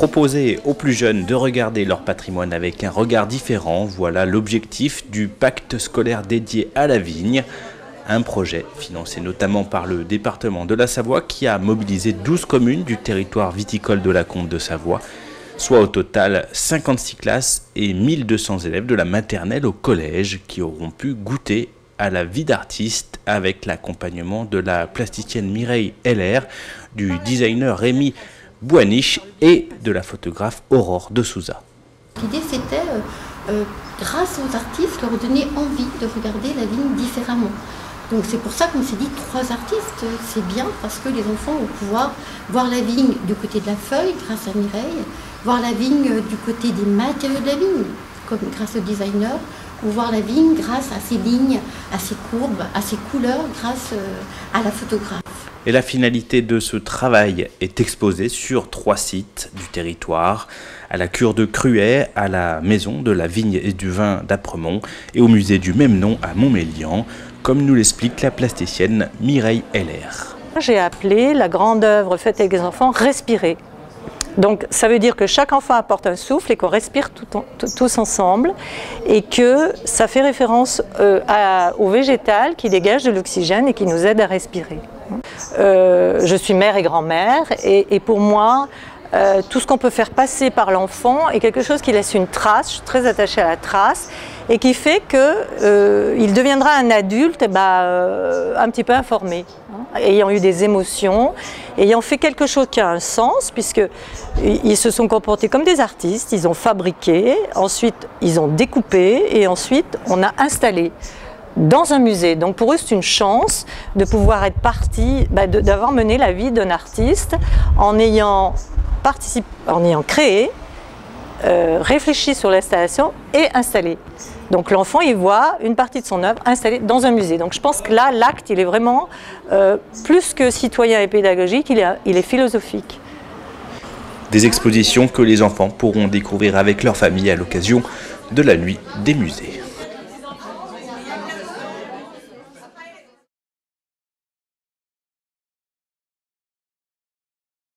Proposer aux plus jeunes de regarder leur patrimoine avec un regard différent, voilà l'objectif du pacte scolaire dédié à la vigne. Un projet financé notamment par le département de la Savoie qui a mobilisé 12 communes du territoire viticole de la Comte de Savoie, soit au total 56 classes et 1200 élèves de la maternelle au collège qui auront pu goûter à la vie d'artiste avec l'accompagnement de la plasticienne Mireille Heller, du designer Rémi Bouaniche et de la photographe Aurore de Souza. L'idée c'était, grâce aux artistes, leur donner envie de regarder la vigne différemment. Donc c'est pour ça qu'on s'est dit 3 artistes, c'est bien parce que les enfants vont pouvoir voir la vigne du côté de la feuille grâce à Mireille, voir la vigne du côté des matériaux de la vigne, comme grâce au designer, ou voir la vigne grâce à ses lignes, à ses courbes, à ses couleurs, grâce à la photographe. Et la finalité de ce travail est exposée sur 3 sites du territoire, à la cure de Cruet, à la maison de la vigne et du vin d'Apremont et au musée du même nom à Montmélian, comme nous l'explique la plasticienne Mireille Heller. J'ai appelé la grande œuvre faite avec les enfants « Respirer ». Donc ça veut dire que chaque enfant apporte un souffle et qu'on respire tous ensemble et que ça fait référence au végétal qui dégage de l'oxygène et qui nous aide à respirer. Je suis mère et grand-mère et pour moi, tout ce qu'on peut faire passer par l'enfant est quelque chose qui laisse une trace, je suis très attachée à la trace, et qui fait qu'il deviendra un adulte un petit peu informé, ayant eu des émotions, ayant fait quelque chose qui a un sens, puisqu'ils se sont comportés comme des artistes, ils ont fabriqué, ensuite ils ont découpé, et ensuite on a installé dans un musée. Donc pour eux c'est une chance de pouvoir être partie, d'avoir mené la vie d'un artiste en ayant créé, réfléchi sur l'installation et installé. Donc l'enfant il voit une partie de son œuvre installée dans un musée. Donc je pense que là l'acte il est vraiment plus que citoyen et pédagogique, il est philosophique. Des expositions que les enfants pourront découvrir avec leur famille à l'occasion de la nuit des musées.